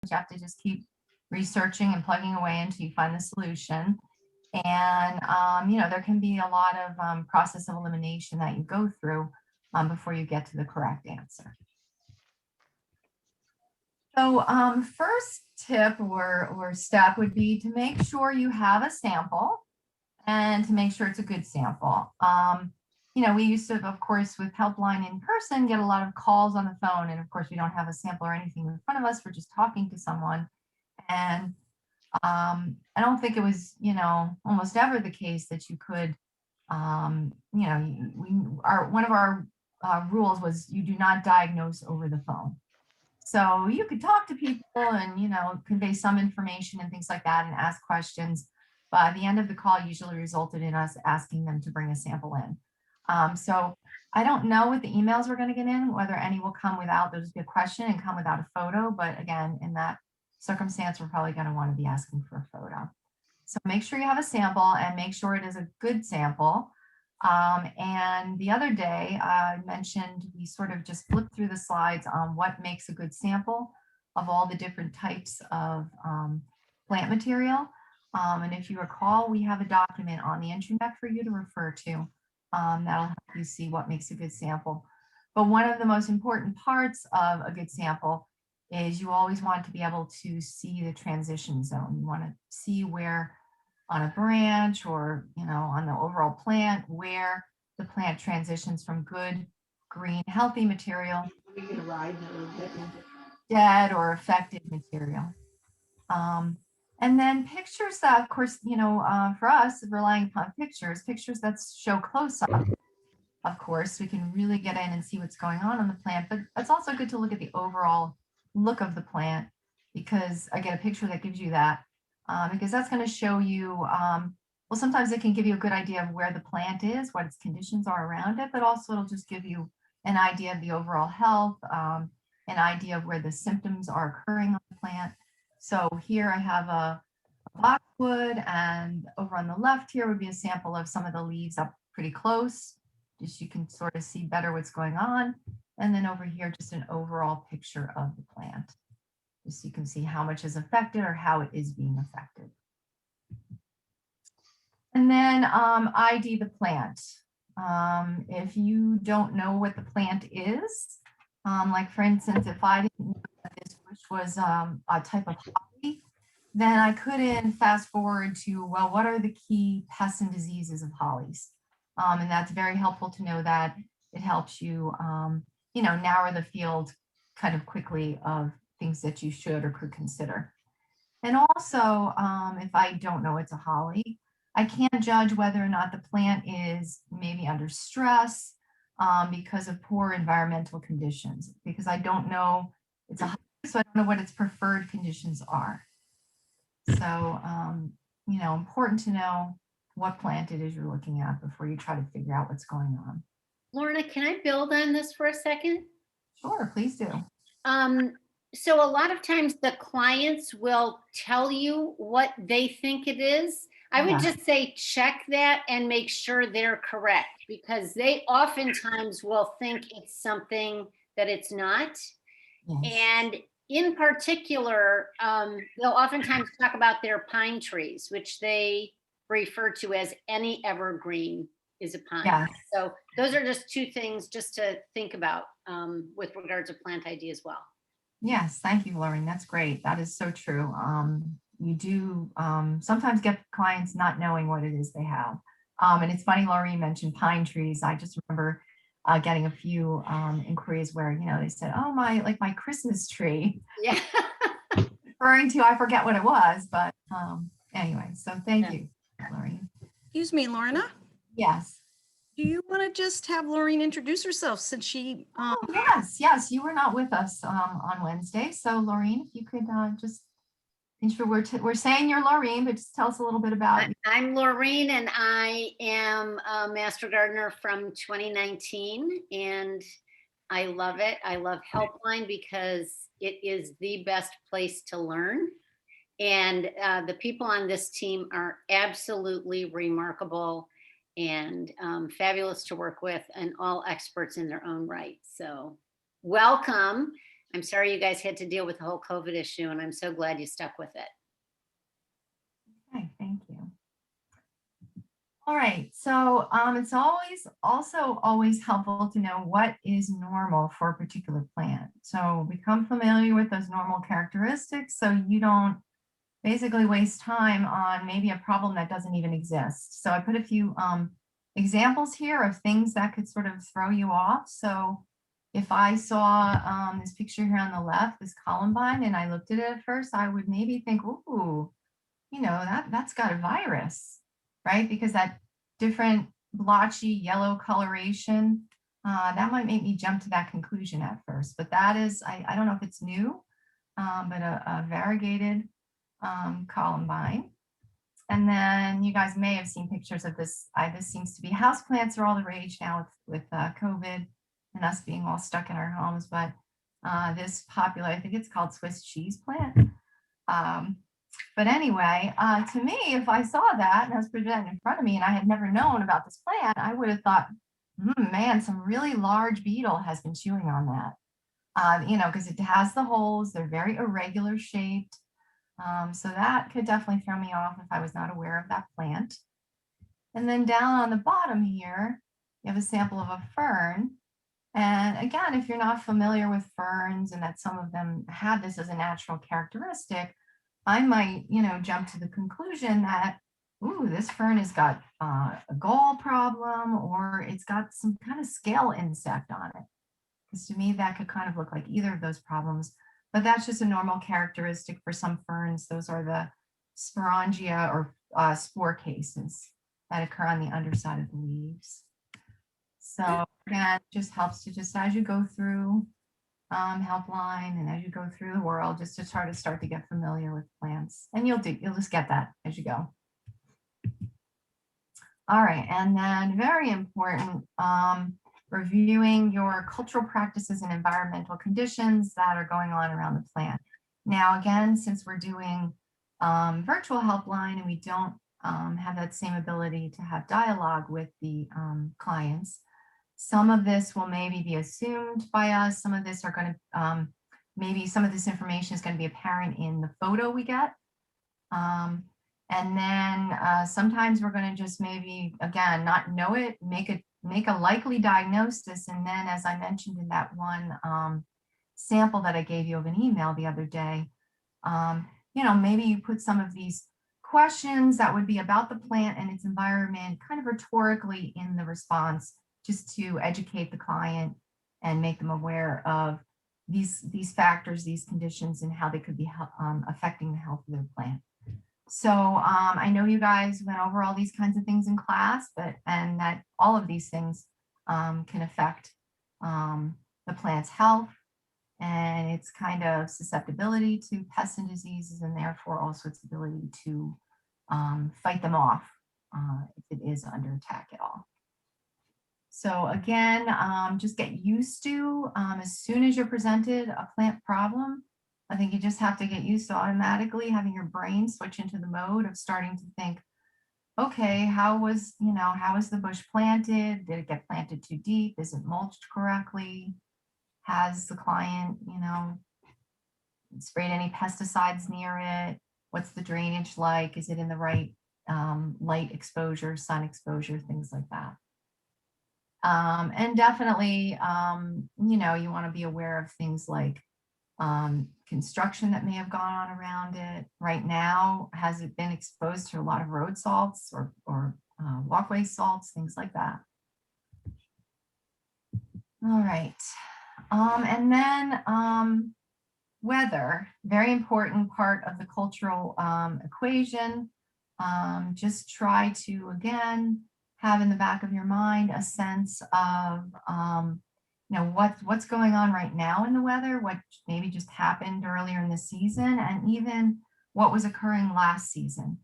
You have to just keep researching and plugging away until you find the solution. And, there can be a lot of process of elimination that you go through before you get to the correct answer. So first tip or step would be to make sure you have a sample and to make sure it's a good sample. We used to, of course, with Helpline in person, get a lot of calls on the phone. And of course, we don't have a sample or anything in front of us. We're just talking to someone. And I don't think it was, almost ever the case that you could, one of our rules was you do not diagnose over the phone. So you could talk to people and, convey some information and things like that and ask questions. But the end of the call usually resulted in us asking them to bring a sample in. So I don't know what the emails we're going to get in, whether any will come without, there'll just be a question and come without a photo. But again, in that circumstance, we're probably going to want to be asking for a photo. So make sure you have a sample and make sure it is a good sample. And the other day I mentioned we sort of just flipped through the slides on what makes a good sample of all the different types of plant material. And if you recall, we have a document on the intranet for you to refer to that'll help you see what makes a good sample. But one of the most important parts of a good sample is you always want to be able to see the transition zone. You want to see where on a branch or, on the overall plant, where the plant transitions from good, green, healthy material, dead or affected material. And then pictures that, of course, for us, relying upon pictures that show close up, of course, we can really get in and see what's going on the plant. But it's also good to look at the overall look of the plant because I get a picture that gives you that. Because that's going to show you, well, sometimes it can give you a good idea of where the plant is, what its conditions are around it, but also it'll just give you an idea of the overall health, an idea of where the symptoms are occurring on the plant. So here I have a boxwood, and over on the left here would be a sample of some of the leaves up pretty close, just you can sort of see better what's going on. And then over here, just an overall picture of the plant. So you can see how much is affected or how it is being affected. And then ID the plant. If you don't know what the plant is, like for instance, if I didn't know that this bush was a type of holly, then I couldn't fast forward to, well, what are the key pests and diseases of hollies? And that's very helpful to know that. It helps you, narrow the field kind of quickly of things that you should or could consider. And also, if I don't know it's a holly, I can't judge whether or not the plant is maybe under stress because of poor environmental conditions, because I don't know it's a holly, so I don't know what its preferred conditions are. So, important to know what plant it is you're looking at before you try to figure out what's going on. Lorna, can I build on this for a second? Sure, please do. So a lot of times the clients will tell you what they think it is. I would just say check that and make sure they're correct, because they oftentimes will think it's something that it's not. Yes. And in particular, they'll oftentimes talk about their pine trees, which they refer to as any evergreen is a pine. Yes. So those are just two things just to think about with regards to plant ID as well. Yes, thank you, Lauren. That's great. That is so true. You do sometimes get clients not knowing what it is they have. And it's funny, Lauren, you mentioned pine trees. I just remember getting a few inquiries where, they said, oh, my Christmas tree. Yeah. Referring to, I forget what it was, but anyway, so thank you, Lauren. Excuse me, Lorna. Yes. Do you want to just have Lorraine introduce herself since she... Yes, you were not with us on Wednesday. So Lorraine, if you could just, we're saying you're Lorraine, but just tell us a little bit about... I'm Lorraine, and I am a Master Gardener from 2019, and I love it. I love Helpline because it is the best place to learn. And the people on this team are absolutely remarkable and fabulous to work with, and all experts in their own right. So welcome. I'm sorry you guys had to deal with the whole COVID issue, and I'm so glad you stuck with it. Okay, thank you. All right, so it's always helpful to know what is normal for a particular plant. So become familiar with those normal characteristics so you don't basically waste time on maybe a problem that doesn't even exist. So I put a few examples here of things that could sort of throw you off. So if I saw this picture here on the left, this columbine, and I looked at it at first, I would maybe think, ooh, that's got a virus, right? Because that different blotchy yellow coloration, that might make me jump to that conclusion at first. But that is, I don't know if it's new, but a variegated columbine. And then you guys may have seen pictures of this. This seems to be houseplants are all the rage now with COVID and us being all stuck in our homes. But this popular, I think it's called Swiss cheese plant. But anyway, to me, if I saw that and it was presented in front of me and I had never known about this plant, I would have thought, man, some really large beetle has been chewing on that. Because it has the holes, they're very irregular shaped. So that could definitely throw me off if I was not aware of that plant. And then down on the bottom here, you have a sample of a fern. And again, if you're not familiar with ferns and that some of them have this as a natural characteristic, I might, jump to the conclusion that, ooh, this fern has got a gall problem or it's got some kind of scale insect on it. Because to me, that could kind of look like either of those problems. But that's just a normal characteristic for some ferns. Those are the sporangia or spore cases that occur on the underside of the leaves. So again, just helps to just as you go through Helpline and as you go through the world, just to try to start to get familiar with plants. And you'll just get that as you go. All right, and then very important, reviewing your cultural practices and environmental conditions that are going on around the plant. Now, again, since we're doing virtual Helpline and we don't have that same ability to have dialogue with the clients, some of this will maybe be assumed by us. Some of this are going to, maybe some of this information is going to be apparent in the photo we get. And then sometimes we're going to just maybe, again, not know it, make a likely diagnosis. And then, as I mentioned in that one sample that I gave you of an email the other day, maybe you put some of these questions that would be about the plant and its environment kind of rhetorically in the response, just to educate the client and make them aware of these factors, these conditions, and how they could be affecting the health of their plant. So I know you guys went over all these kinds of things in class, and that all of these things can affect the plant's health and its kind of susceptibility to pests and diseases, and therefore also its ability to fight them off if it is under attack at all. So again, just get used to, as soon as you're presented a plant problem, I think you just have to get used to automatically having your brain switch into the mode of starting to think, okay, how was the bush planted? Did it get planted too deep? Is it mulched correctly? Has the client, sprayed any pesticides near it? What's the drainage like? Is it in the right light exposure, sun exposure, things like that. And definitely, you want to be aware of things like construction that may have gone on around it. Right now, has it been exposed to a lot of road salts or walkway salts, things like that. All right. And then weather, very important part of the cultural equation. Just try to, again, have in the back of your mind a sense of, what's going on right now in the weather, what maybe just happened earlier in the season, and even what was occurring last season.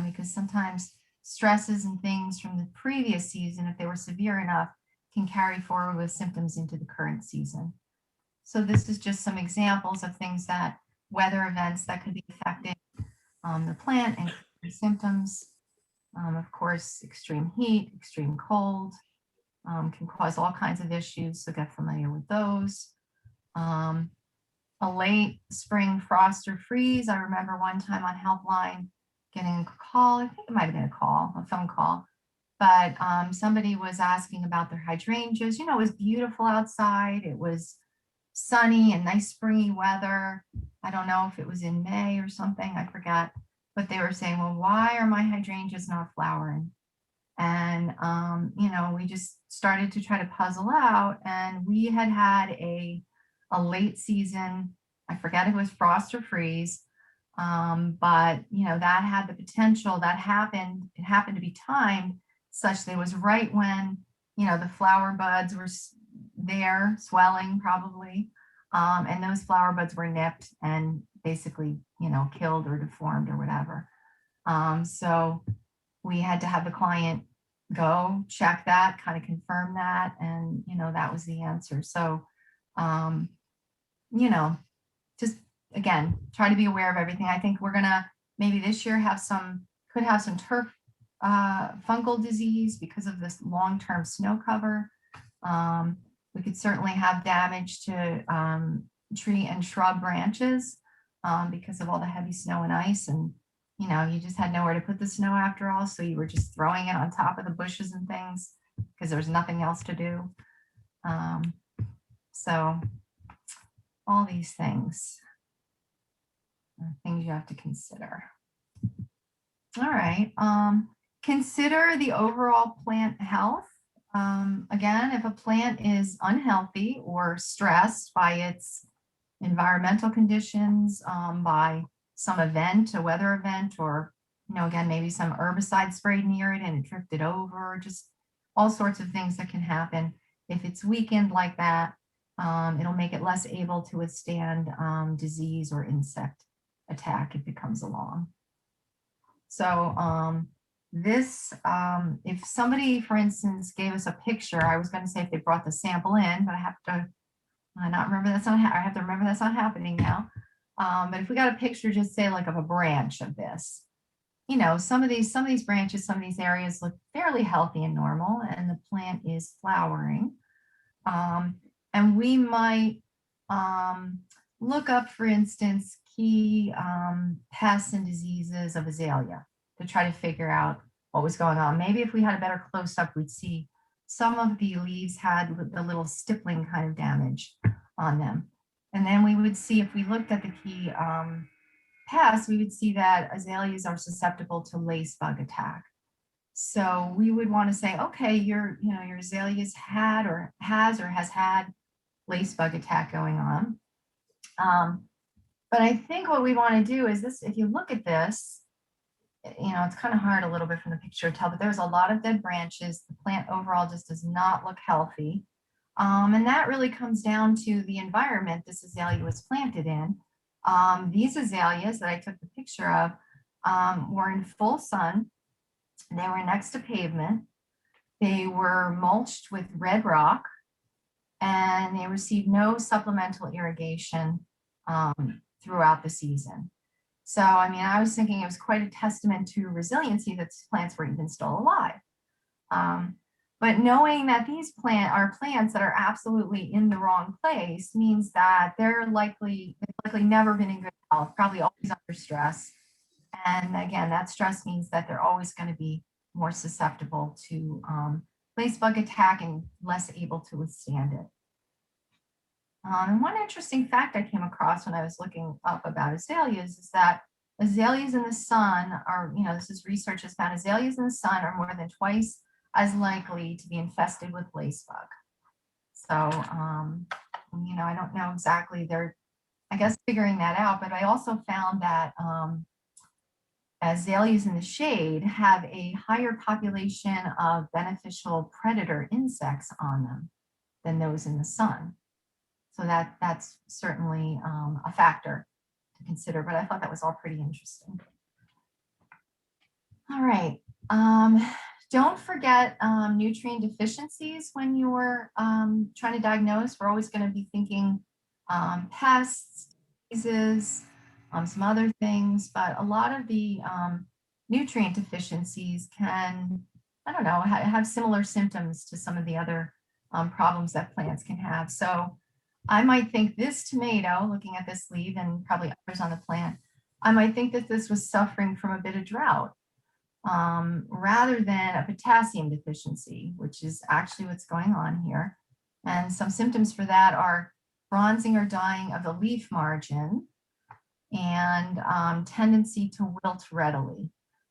Because sometimes stresses and things from the previous season, if they were severe enough, can carry forward with symptoms into the current season. So this is just some examples of things weather events that could be affecting the plant and symptoms. Of course, extreme heat, extreme cold can cause all kinds of issues, so get familiar with those. a late spring frost or freeze. I remember one time on Helpline getting a call, I think it might have been a phone call, but somebody was asking about their hydrangeas. You know, it was beautiful outside. It was sunny and nice springy weather. I don't know if it was in May or something, I forgot. But they were saying, well, why are my hydrangeas not flowering? And, you know, we just started to try to puzzle out. And we had had a late season, I forget if it was frost or freeze, but, you know, that had the potential, it happened to be timed such that it was right when, you know, the flower buds were there, swelling probably. And those flower buds were nipped and basically, you know, killed or deformed or whatever. So we had to have the client go check that, kind of confirm that, and, you know, that was the answer. So, you know, just again, try to be aware of everything. I think we're gonna maybe this year could have some turf fungal disease because of this long-term snow cover. We could certainly have damage to tree and shrub branches because of all the heavy snow and ice, and you know, you just had nowhere to put the snow after all, so you were just throwing it on top of the bushes and things because there was nothing else to do. So all these things are things you have to consider. All right. Consider the overall plant health. Again, if a plant is unhealthy or stressed by its environmental conditions, by some event, a weather event, or, you know, again, maybe some herbicide sprayed near it and it drifted over, just all sorts of things that can happen. If it's weakened like that, it'll make it less able to withstand disease or insect attack if it comes along. So if somebody, for instance, gave us a picture, I was going to say if they brought the sample in, but I have to not remember that's not, I have to remember that's not happening now. But if we got a picture, just say like of a branch of this, you know, some of these branches, some of these areas look fairly healthy and normal, and the plant is flowering. And we might look up, for instance, key pests and diseases of azalea to try to figure out what was going on. Maybe if we had a better close-up, we'd see some of the leaves had the little stippling kind of damage on them. And then we would see, if we looked at the key pests, we would see that azaleas are susceptible to lace bug attack. So we would want to say, okay, your azaleas has had lace bug attack going on. But I think what we want to do is this, if you look at this, you know, it's kind of hard a little bit from the picture to tell, but there's a lot of dead branches. The plant overall just does not look healthy. And that really comes down to the environment this azalea was planted in. These azaleas that I took the picture of were in full sun. They were next to pavement. They were mulched with red rock, and they received no supplemental irrigation throughout the season. So, I mean, I was thinking it was quite a testament to resiliency that plants were even still alive. But knowing that these are plants that are absolutely in the wrong place means that they've likely never been in good health, probably always under stress. And again, that stress means that they're always going to be more susceptible to lace bug attack and less able to withstand it. And one interesting fact I came across when I was looking up about azaleas is that azaleas in the sun are, you know, this is research has found azaleas in the sun are more than twice as likely to be infested with lace bug. So, you know, I don't know exactly, they're, I guess, figuring that out, but I also found that azaleas in the shade have a higher population of beneficial predator insects on them than those in the sun. So that's certainly a factor to consider, but I thought that was all pretty interesting. All right. Don't forget nutrient deficiencies when you're trying to diagnose. We're always going to be thinking pests, diseases, some other things, but a lot of the nutrient deficiencies can, I don't know, have similar symptoms to some of the other problems that plants can have. So I might think this tomato, looking at this leaf and probably others on the plant, I might think that this was suffering from a bit of drought rather than a potassium deficiency, which is actually what's going on here. And some symptoms for that are bronzing or dying of the leaf margin and tendency to wilt readily.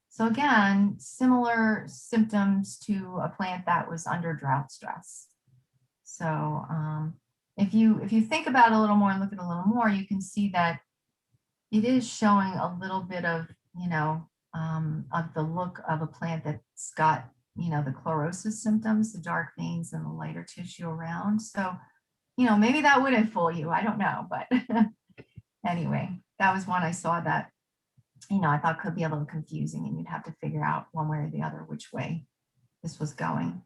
So again, similar symptoms to a plant that was under drought stress. So if you think about it a little more and look at it a little more, you can see that it is showing a little bit of, of the look of a plant that's got, the chlorosis symptoms, the dark veins and the lighter tissue around. So, maybe that wouldn't fool you. I don't know, but anyway, that was one I saw that, I thought could be a little confusing and you'd have to figure out one way or the other which way this was going.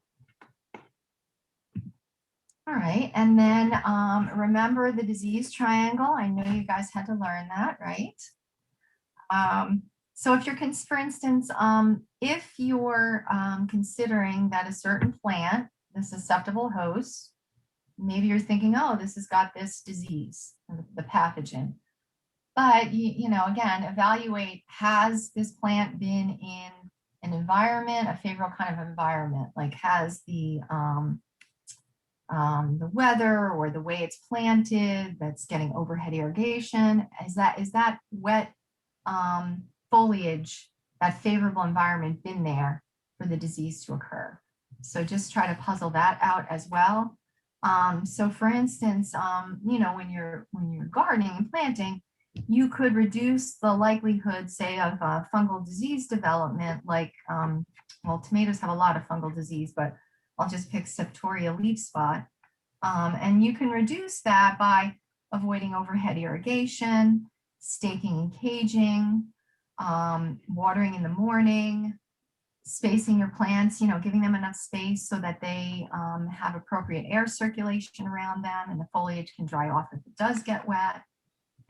All right, and then remember the disease triangle. I know you guys had to learn that, right? So if you're, for instance, if you're considering that a certain plant, the susceptible host, maybe you're thinking, oh, this has got this disease, the pathogen. But, again, evaluate, has this plant been in an environment, a favorable kind of environment, like has the weather or the way it's planted that's getting overhead irrigation, is that wet foliage, that favorable environment been there for the disease to occur? So just try to puzzle that out as well. So for instance, when you're gardening and planting, you could reduce the likelihood, say, of fungal disease development, like, well, tomatoes have a lot of fungal disease, but I'll just pick septoria leaf spot. And you can reduce that by avoiding overhead irrigation, staking and caging, watering in the morning, spacing your plants, giving them enough space so that they have appropriate air circulation around them and the foliage can dry off if it does get wet,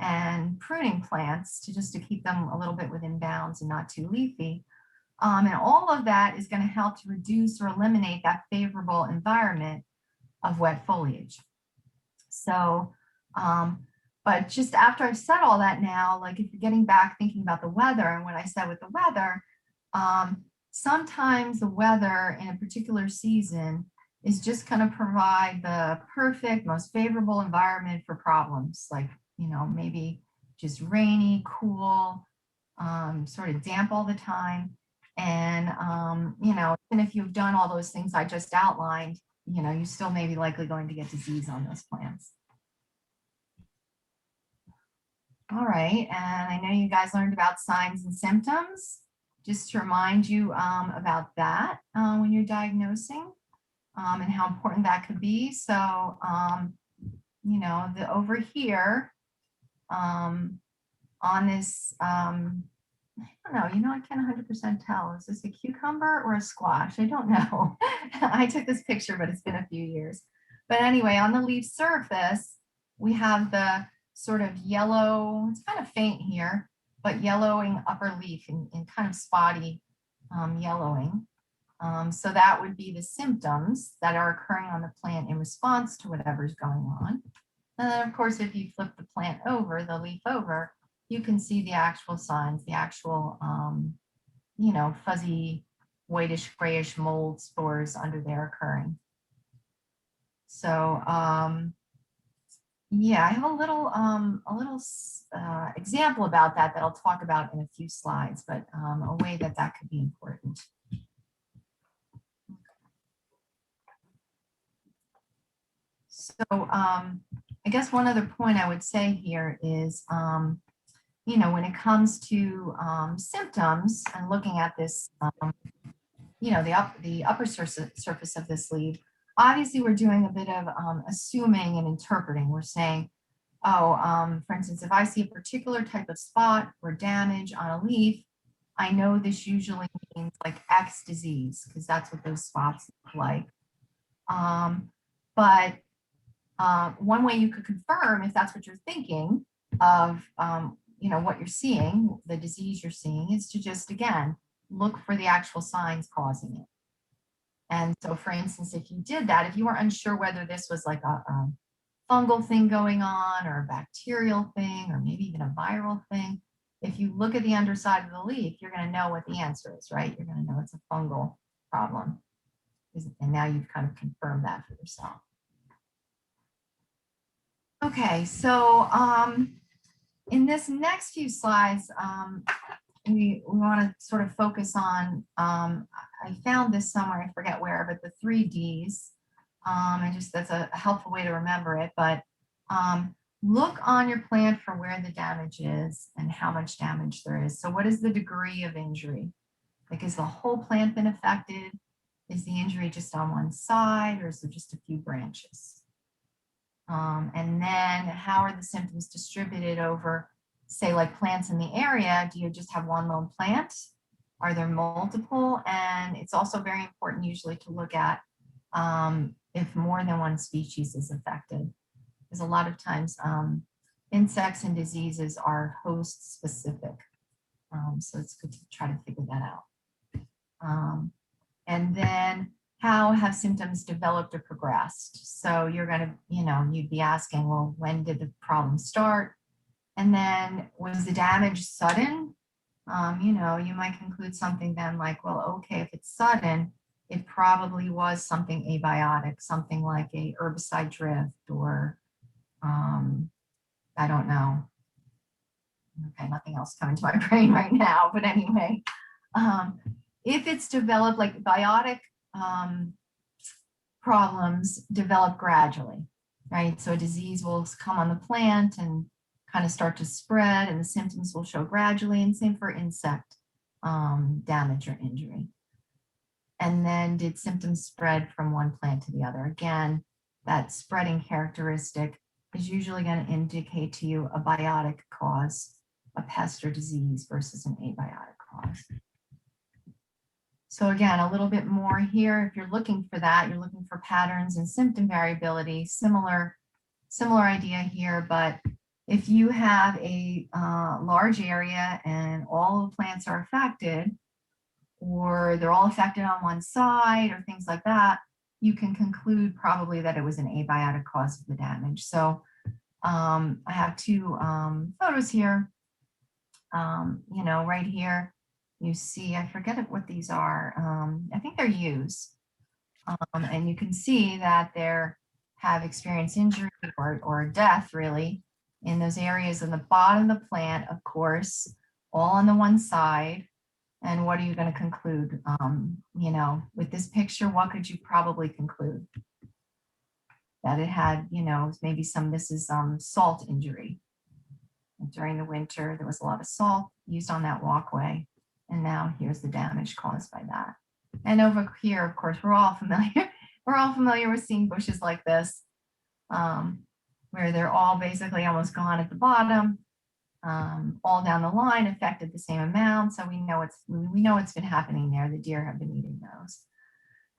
and pruning plants to keep them a little bit within bounds and not too leafy. And all of that is going to help to reduce or eliminate that favorable environment of wet foliage. So, but just after I've said all that now, like if you're getting back thinking about the weather and what I said with the weather, sometimes the weather in a particular season is just going to provide the perfect, most favorable environment for problems, like, maybe just rainy, cool, sort of damp all the time. And, even if you've done all those things I just outlined, you still may be likely going to get disease on those plants. All right, and I know you guys learned about signs and symptoms. Just to remind you about that when you're diagnosing and how important that could be. So, over here on this, I don't know, I can't 100% tell. Is this a cucumber or a squash? I don't know. I took this picture, but it's been a few years. But anyway, on the leaf surface, we have the sort of yellow, it's kind of faint here, but yellowing upper leaf in kind of spotty yellowing. So that would be the symptoms that are occurring on the plant in response to whatever's going on. And then of course, if you flip the plant over, the leaf over, you can see the actual signs, the actual, fuzzy, whitish, grayish mold spores under there occurring. So, yeah, I have a little example about that I'll talk about in a few slides, but a way that could be important. So, I guess one other point I would say here is, when it comes to symptoms and looking at this, the upper surface of this leaf, obviously we're doing a bit of assuming and interpreting. We're saying, oh, for instance, if I see a particular type of spot or damage on a leaf, I know this usually means like X disease, because that's what those spots look like. But one way you could confirm if that's what you're thinking of, what you're seeing, the disease you're seeing, is to just, again, look for the actual signs causing it. And so, for instance, if you did that, if you were unsure whether this was like a fungal thing going on or a bacterial thing or maybe even a viral thing, if you look at the underside of the leaf, you're going to know what the answer is, right? You're going to know it's a fungal problem. And now you've kind of confirmed that for yourself. Okay, so in this next few slides, we want to sort of focus on, I found this somewhere, I forget where, but the 3 Ds. And just that's a helpful way to remember it. But look on your plant for where the damage is and how much damage there is. So what is the degree of injury? Like, is the whole plant been affected? Is the injury just on one side, or is there just a few branches? And then how are the symptoms distributed over, say, like plants in the area? Do you just have one lone plant? Are there multiple? And it's also very important usually to look at if more than one species is affected. Because a lot of times insects and diseases are host specific. So it's good to try to figure that out. And then how have symptoms developed or progressed? So you're going to, you'd be asking, well, when did the problem start? And then was the damage sudden? You might conclude something then like, well, okay, if it's sudden, it probably was something abiotic, something like a herbicide drift or, I don't know. Okay, nothing else coming to my brain right now, but anyway, if it's developed like biotic problems develop gradually, right? So a disease will come on the plant and kind of start to spread and the symptoms will show gradually, and same for insect damage or injury. And then did symptoms spread from one plant to the other? Again, that spreading characteristic is usually going to indicate to you a biotic cause, a pest or disease versus an abiotic cause. So again, a little bit more here. If you're looking for that, you're looking for patterns and symptom variability, similar idea here. But if you have a large area and all the plants are affected, or they're all affected on one side or things like that, you can conclude probably that it was an abiotic cause of the damage. So I have 2 photos here. Right here, you see, I forget what these are. I think they're ewes. And you can see that they have experienced injury or death really in those areas in the bottom of the plant, of course, all on the one side. And what are you going to conclude? With this picture, what could you probably conclude? That it had, maybe this is salt injury. During the winter, there was a lot of salt used on that walkway. And now here's the damage caused by that. And over here, of course, we're all familiar. We're all familiar with seeing bushes like this, where they're all basically almost gone at the bottom. All down the line affected the same amount. So we know it's been happening there. The deer have been eating those.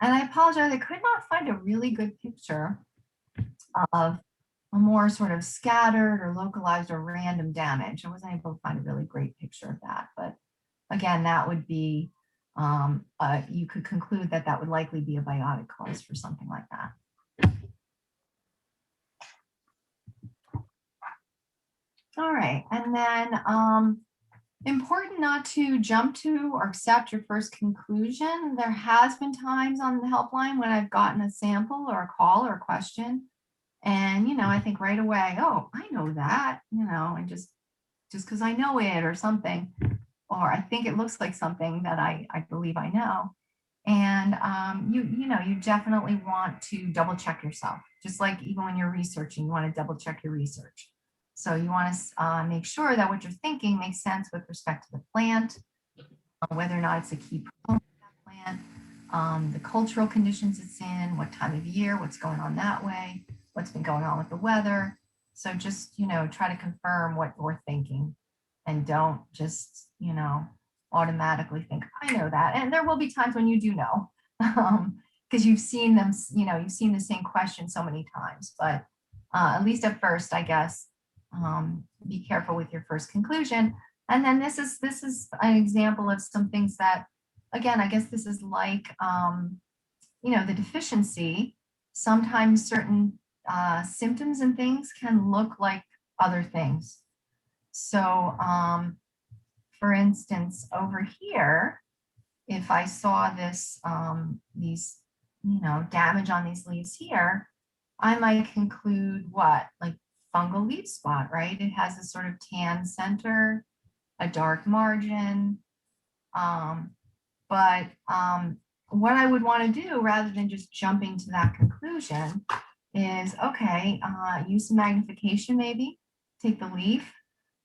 And I apologize, I could not find a really good picture of a more sort of scattered or localized or random damage. I wasn't able to find a really great picture of that. But again, that would be, you could conclude that would likely be a biotic cause for something like that. All right, and then important not to jump to or accept your first conclusion. There has been times on the helpline when I've gotten a sample or a call or a question, and I think right away, oh, I know that, and just because I know it or something, or I think it looks like something that I believe I know. And you definitely want to double check yourself, just like even when you're researching, you want to double check your research. So you want to make sure that what you're thinking makes sense with respect to the plant, whether or not it's a key problem of that plant, the cultural conditions it's in, what time of year, what's going on that way, what's been going on with the weather. So just, try to confirm what you're thinking and don't just, automatically think, I know that. And there will be times when you do know, because you've seen them, you've seen the same question so many times, but at least at first, I guess, be careful with your first conclusion. And then this is an example of some things that, again, I guess this is like, the deficiency. Sometimes certain symptoms and things can look like other things. So, for instance, over here, if I saw this, these, damage on these leaves here, I might conclude what, like fungal leaf spot, right? It has a sort of tan center, a dark margin. But what I would want to do rather than just jumping to that conclusion is, okay, use some magnification maybe, take the leaf,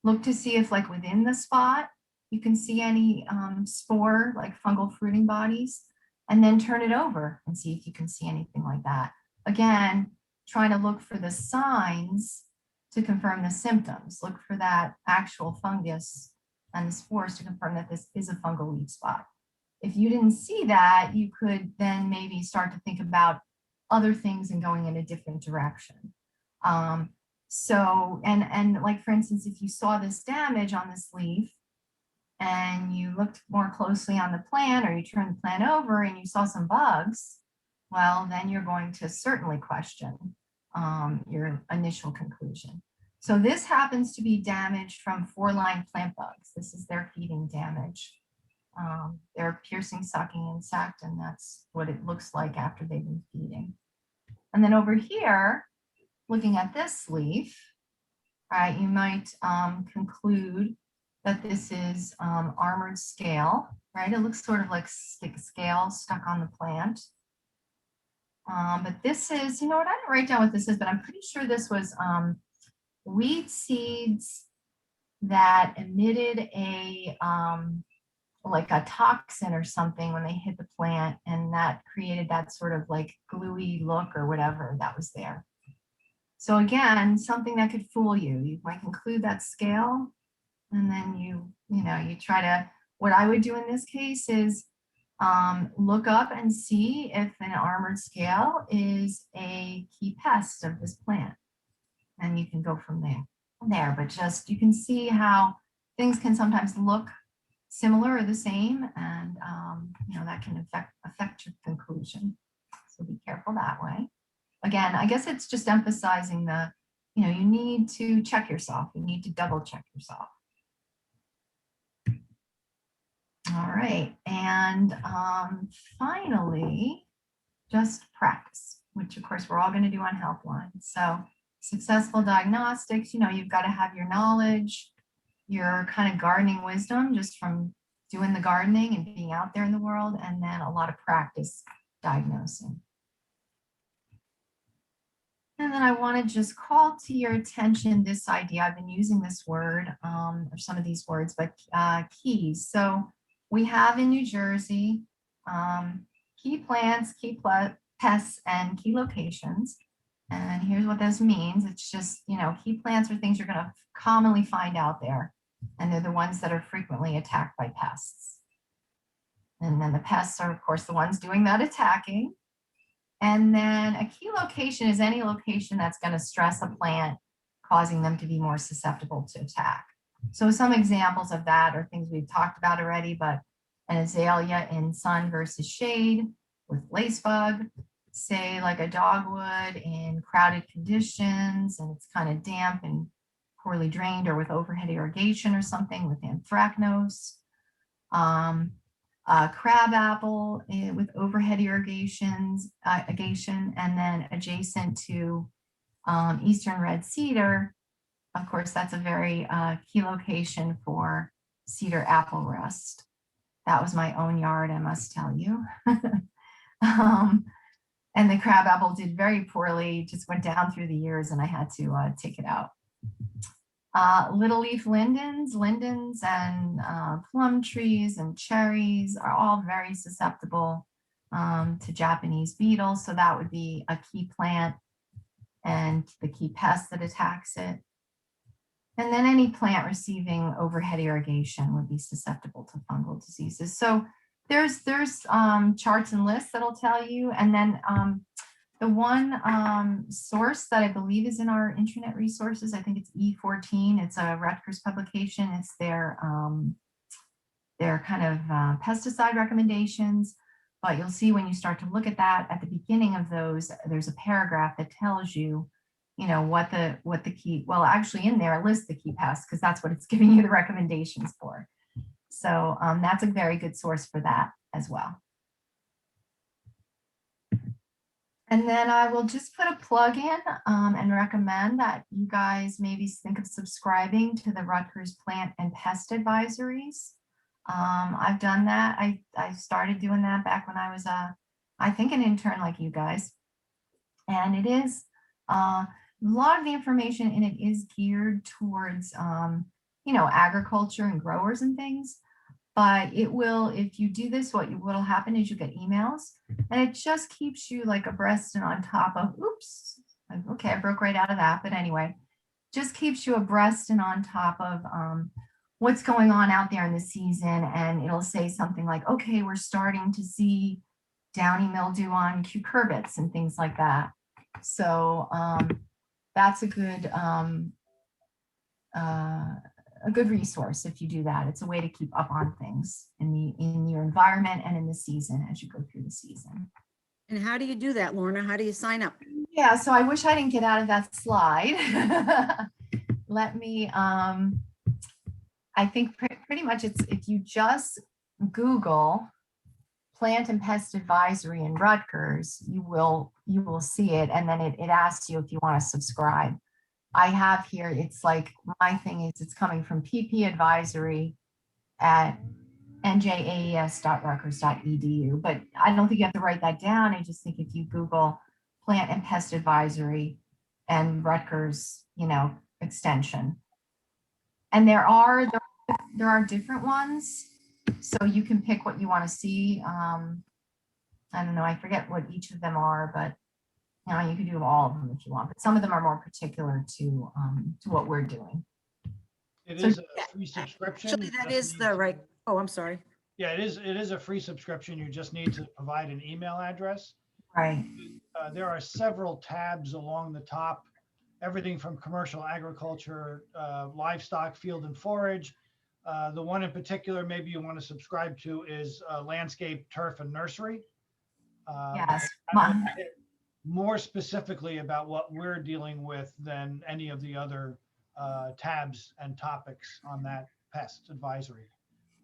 look to see if like within the spot, you can see any spore, like fungal fruiting bodies, and then turn it over and see if you can see anything like that. Again, trying to look for the signs to confirm the symptoms. Look for that actual fungus and the spores to confirm that this is a fungal leaf spot. If you didn't see that, you could then maybe start to think about other things and going in a different direction. So, and like, for instance, if you saw this damage on this leaf and you looked more closely on the plant, or you turned the plant over and you saw some bugs, well, then you're going to certainly question your initial conclusion. So this happens to be damage from 4-line plant bugs. This is their feeding damage. They're piercing, sucking insect, and that's what it looks like after they've been feeding. And then over here, looking at this leaf, right, you might conclude that this is armored scale, right? It looks sort of like scale stuck on the plant. But this is, you know what, I didn't write down what this is, but I'm pretty sure this was weed seeds that emitted a like a toxin or something when they hit the plant, and that created that sort of like gluey look or whatever that was there. So again, something that could fool you. You might conclude that scale, and then you try to, what I would do in this case is look up and see if an armored scale is a key pest of this plant. And you can go from there. But just, you can see how things can sometimes look similar or the same, and that can affect your conclusion. So be careful that way. Again, I guess it's just emphasizing the, you need to check yourself. You need to double check yourself. All right, and finally, just practice, which of course we're all going to do on Helpline. So successful diagnostics, you've got to have your knowledge, your kind of gardening wisdom just from doing the gardening and being out there in the world, and then a lot of practice diagnosing. And then I want to just call to your attention this idea. I've been using this word, or some of these words, but keys. So we have in New Jersey key plants, key pests, and key locations. And here's what this means. It's just, key plants are things you're going to commonly find out there. And they're the ones that are frequently attacked by pests. And then the pests are, of course, the ones doing that attacking. And then a key location is any location that's going to stress a plant, causing them to be more susceptible to attack. So some examples of that are things we've talked about already, but an azalea in sun versus shade with lacebug, say like a dogwood in crowded conditions and it's kind of damp and poorly drained, or with overhead irrigation or something with anthracnose. Crab apple with overhead irrigation, and then adjacent to eastern red cedar. Of course, that's a very key location for cedar apple rust. That was my own yard, I must tell you. And the crab apple did very poorly, just went down through the years, and I had to take it out. Little leaf lindens and plum trees and cherries are all very susceptible to Japanese beetles. So that would be a key plant and the key pest that attacks it. And then any plant receiving overhead irrigation would be susceptible to fungal diseases. So there's charts and lists that'll tell you. And then the one source that I believe is in our internet resources, I think it's E14. It's a Rutgers publication. It's their kind of pesticide recommendations. But you'll see when you start to look at that at the beginning of those, there's a paragraph that tells you, what the key, well, actually in there, list the key pests, because that's what it's giving you the recommendations for. So that's a very good source for that as well. And then I will just put a plug in and recommend that you guys maybe think of subscribing to the Rutgers Plant and Pest Advisories. I've done that. I started doing that back when I was I think an intern like you guys. And it is a lot of the information in it is geared towards agriculture and growers and things. But it will, if you do this, what'll happen is you get emails, and it just keeps you like abreast and on top of, oops, okay, I broke right out of that. But anyway, just keeps you abreast and on top of what's going on out there in the season. And it'll say something like, okay, we're starting to see downy mildew on cucurbits and things like that. So that's a good resource if you do that. It's a way to keep up on things in your environment and in the season as you go through the season. And how do you do that, Lorna? How do you sign up? Yeah, so I wish I didn't get out of that slide. Let me, I think pretty much it's, if you just Google Plant and Pest Advisory in Rutgers, you will see it. And then it asks you if you want to subscribe. I have here, it's like, my thing is it's coming from PP Advisory at njaes.rutgers.edu, but I don't think you have to write that down. I just think if you Google Plant and Pest Advisory and Rutgers, extension. And there are different ones, so you can pick what you want to see. I don't know, I forget what each of them are, but you can do all of them if you want, but some of them are more particular to what we're doing. It So- is a free subscription. Actually, that is the right. Oh, I'm sorry. Yeah, it is a free subscription. You just need to provide an email address. Right. There are several tabs along the top, everything from commercial agriculture, livestock, field and forage. The one in particular, maybe you want to subscribe to is landscape, turf and nursery. Yes. I would say more specifically about what we're dealing with than any of the other tabs and topics on that pest advisory.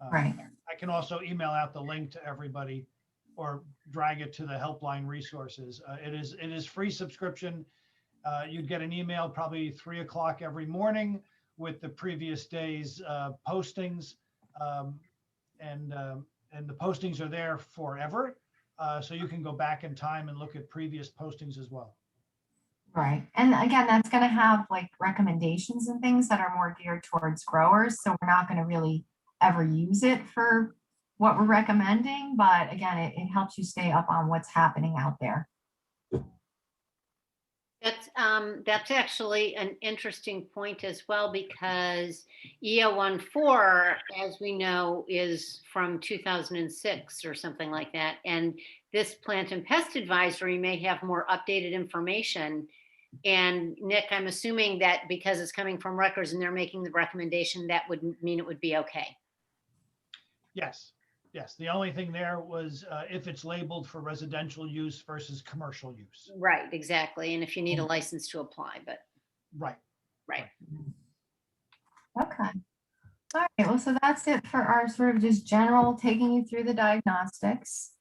Right. I can also email out the link to everybody or drag it to the helpline resources. It is free subscription. You'd get an email probably 3 o'clock every morning with the previous day's postings, and the postings are there forever. So you can go back in time and look at previous postings as well. Right. And again, that's going to have like recommendations and things that are more geared towards growers. So we're not going to really ever use it for what we're recommending. But again, it helps you stay up on what's happening out there. That's actually an interesting point as well, because EO14, as we know, is from 2006 or something like that. And this plant and pest advisory may have more updated information. And Nick, I'm assuming that because it's coming from Rutgers and they're making the recommendation, that would mean it would be okay. Yes. Yes. The only thing there was if it's labeled for residential use versus commercial use. Right, exactly. And if you need a license to apply, but Right. right. Okay. All right. Well, so that's it for our sort of just general taking you through the diagnostics.